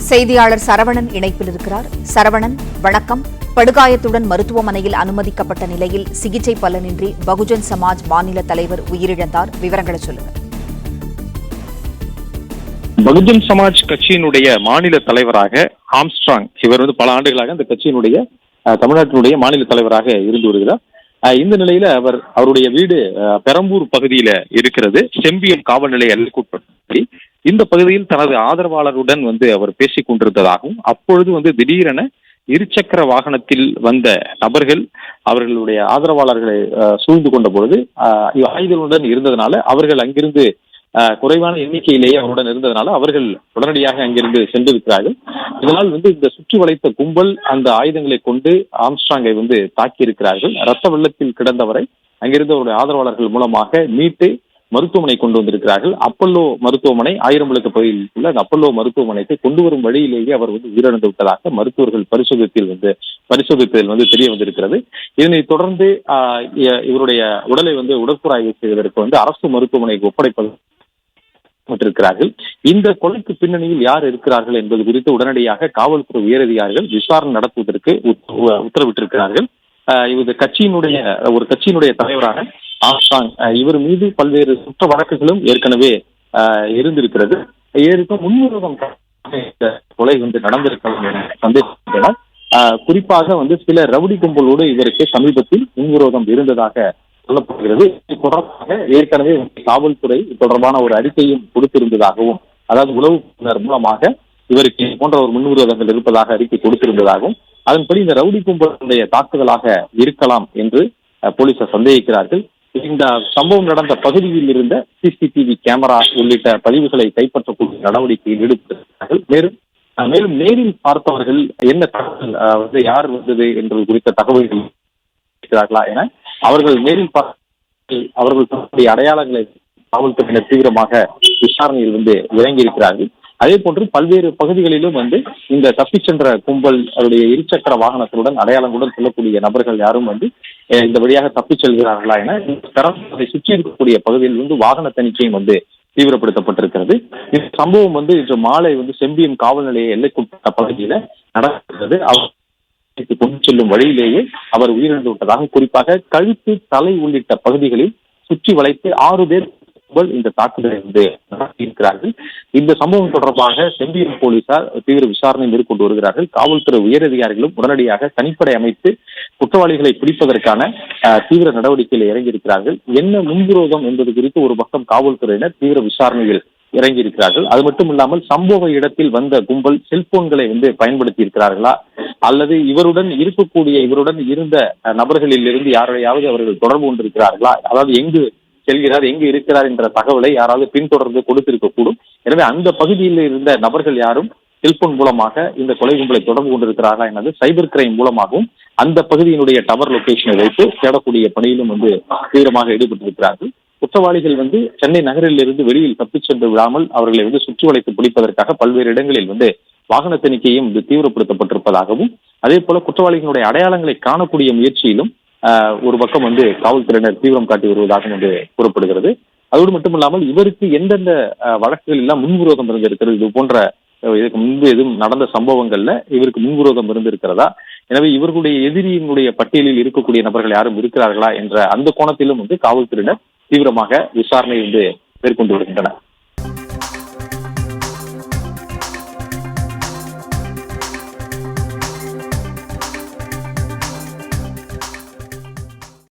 செய்தியாளர் சரவணன் இணைப்பில் இருக்கிறார். சரவணன், வணக்கம். படுகாயத்துடன் மருத்துவமனையில் அனுமதிக்கப்பட்ட நிலையில் சிகிச்சை பலனின்றி பகுஜன் சமாஜ் மாநில தலைவர் உயிரிழந்தார். விவரங்களை சொல்லுங்க. பகுஜன் சமாஜ் கட்சியினுடைய மாநில தலைவராக ஆம்ஸ்ட்ராங், இவர் பல ஆண்டுகளாக அந்த கட்சியினுடைய தமிழ்நாட்டினுடைய மாநில தலைவராக இருந்து வருகிறார். இந்த நிலையில அவருடைய வீடு பெரம்பூர் பகுதியில இருக்கிறது. செம்பியம் காவல் நிலைய எல்லைக்குட்பட்ட இந்த பகுதியில் தனது ஆதரவாளருடன் அவர் பேசிக் கொண்டிருந்ததாகவும், அப்பொழுது திடீரென இருசக்கர வாகனத்தில் வந்த நபர்கள் அவர்களுடைய ஆதரவாளர்களை சூழ்ந்து கொண்ட பொழுது ஆயுதங்களுடன் இருந்ததனால அவர்கள் அங்கிருந்து குறைவான எண்ணிக்கையிலேயே அவருடன் இருந்ததனால அவர்கள் உடனடியாக அங்கிருந்து சென்றிருக்கிறார்கள். இதனால் இந்த சுற்றி வளைத்த கும்பல் அந்த ஆயுதங்களை கொண்டு ஆம்ஸ்ட்ராங்கை தாக்கி இருக்கிறார்கள். ரத்த வெள்ளத்தில் கிடந்தவரை அங்கிருந்து அவருடைய ஆதரவாளர்கள் மூலமாக மீட்டு மருத்துவமனை கொண்டு வந்திருக்கிறார்கள். அப்பல்லோ மருத்துவமனை, ஆயிரம் விளக்கு பகுதியில் உள்ள அந்த அப்பல்லோ மருத்துவமனைக்கு கொண்டு வரும் வழியிலேயே அவர் உயிரிழந்து விட்டதாக மருத்துவர்கள் பரிசோதித்ததில் தெரிய வந்திருக்கிறது. இதனைத் தொடர்ந்து இவருடைய உடலை உடற்கூறாய்வு செய்வதற்கு அரசு மருத்துவமனைக்கு ஒப்படைப்பட்டிருக்கிறார்கள். இந்த கொலைக்கு பின்னணியில் யார் இருக்கிறார்கள் என்பது குறித்து உடனடியாக காவல்துறை உயரதிகாரிகள் விசாரணை நடத்துவதற்கு உத்தரவிட்டிருக்கிறார்கள். இது கட்சியினுடைய தலைவரான ஆம்ஸ்ட்ராங், இவர் மீது பல்வேறு குற்ற வழக்குகளும் ஏற்கனவே இருந்திருக்கிறது. முன்விரோதம் கொலை நடந்திருக்கலாம் என சந்தேகப்பட்டனர். குறிப்பாக சில ரவுடி கும்பலோடு இவருக்கு சமீபத்தில் முன்விரோதம் இருந்ததாக சொல்லப்படுகிறது. இது தொடர்பாக ஏற்கனவே காவல்துறை தொடர்பான ஒரு அறிக்கையும் கொடுத்திருந்ததாகவும், அதாவது உளவு மூலமாக இவருக்கு போன்ற ஒரு முன்விரோதங்கள் இருப்பதாக அறிக்கை கொடுத்திருந்ததாகவும், அதன்படி இந்த ரவுடி கும்பலுடைய தாக்குதலாக இருக்கலாம் என்று போலீசார் சந்தேகிக்கிறார்கள். இந்த சம்பவம் நடந்த பகுதியில் இருந்த சிசிடிவி கேமரா உள்ளிட்ட பதிவுகளை கைப்பற்றக்கூடிய நடவடிக்கையில் ஈடுபட்டிருக்கிறார்கள். மேலும் நேரில் பார்த்தவர்கள் என்ன தகவல் யார் வந்தது என்பது குறித்த தகவல்கள் இருக்கிறார்களா என அவர்கள் நேரில் அவர்கள் தன்னுடைய அடையாளங்களை காவல்துறையினர் தீவிரமாக விசாரணையில் இறங்கியிருக்கிறார்கள். அதே போன்று பல்வேறு பகுதிகளிலும் இந்த தப்பிச் சென்ற கும்பல் அவருடைய இருசக்கர வாகனத்துடன் அடையாளங்களுடன் செல்லக்கூடிய நபர்கள் யாரும் இந்த வழியாக தப்பிச் செல்கிறார்களா என அதை சுற்றி இருக்கக்கூடிய பகுதியில் வாகன தணிக்கையும் தீவிரப்படுத்தப்பட்டிருக்கிறது. இந்த சம்பவம் இன்று மாலை செம்பியம் காவல் நிலைய எல்லைக்குட்பட்ட பகுதியில நடக்கிறது. அவர் கொண்டு செல்லும் வழியிலேயே அவர் உயிரிழந்து விட்டதாக, குறிப்பாக கழுத்து, தலை உள்ளிட்ட பகுதிகளில் சுற்றி வளைத்து 6 பேர் இந்த தாக்குதலை நடத்தியிருக்கிறார்கள். இந்த சம்பவம் தொடர்பாக செம்பியம் போலீசார் தீவிர விசாரணை மேற்கொண்டு வருகிறார்கள். காவல்துறை உயரதிகாரிகளும் உடனடியாக தனிப்படை அமைத்து குற்றவாளிகளை பிடிப்பதற்கான தீவிர நடவடிக்கையில் இறங்கியிருக்கிறார்கள். என்ன முன்விரோதம் என்பது குறித்து ஒரு பக்கம் காவல்துறையினர் தீவிர விசாரணையில் இறங்கியிருக்கிறார்கள். அது மட்டும் இல்லாமல் சம்பவ இடத்தில் வந்த கும்பல் செல்போன்களை பயன்படுத்தி இருக்கிறார்களா, அல்லது இவருடன் இருந்த நபர்களில் இருந்து யாரையாவது அவர்கள் தொடர்பு கொண்டிருக்கிறார்களா, அதாவது எங்கு செல்கிறார், எங்கு இருக்கிறார் என்ற தகவலை யாராவது பின்தொடர்ந்து கொடுத்திருக்கக்கூடும். எனவே அந்த பகுதியில் இருந்த நபர்கள் யாரும் செல்போன் மூலமாக இந்த கொலை கும்பலை தொடர்பு கொண்டிருக்கிறார்களா என்பது சைபர் கிரைம் மூலமாகவும் அந்த பகுதியினுடைய டவர் லொகேஷனை வைத்து தேடக்கூடிய பணியிலும் தீவிரமாக ஈடுபட்டிருக்கிறார்கள். குற்றவாளிகள் சென்னை நகரில் இருந்து வெளியில் தப்பிச் சென்று விடாமல் அவர்களை சுற்றி வளைத்து பிடிப்பதற்காக பல்வேறு இடங்களில் வாகன தணிக்கையும் தீவிரப்படுத்தப்பட்டிருப்பதாகவும், அதே போல குற்றவாளிகளுடைய அடையாளங்களை காணக்கூடிய முயற்சியிலும் ஒரு பக்கம் காவல்துறையினர் தீவிரம் காட்டி வருவதாக கூறப்படுகிறது. அதோடு மட்டுமில்லாமல் இவருக்கு எந்தெந்த வழக்குகள் எல்லாம் முன்விரோதம் இருந்திருக்கிறது, இது போன்ற இதுக்கு முன்பு எதுவும் நடந்த சம்பவங்கள்ல இவருக்கு முன்விரோதம் இருந்திருக்கிறதா, எனவே இவர்களுடைய எதிரியினுடைய பட்டியலில் இருக்கக்கூடிய நபர்கள் யாரும் இருக்கிறார்களா என்ற அந்த கோணத்திலும் காவல்துறையினர் தீவிரமாக விசாரணை மேற்கொண்டு வருகின்றனர்.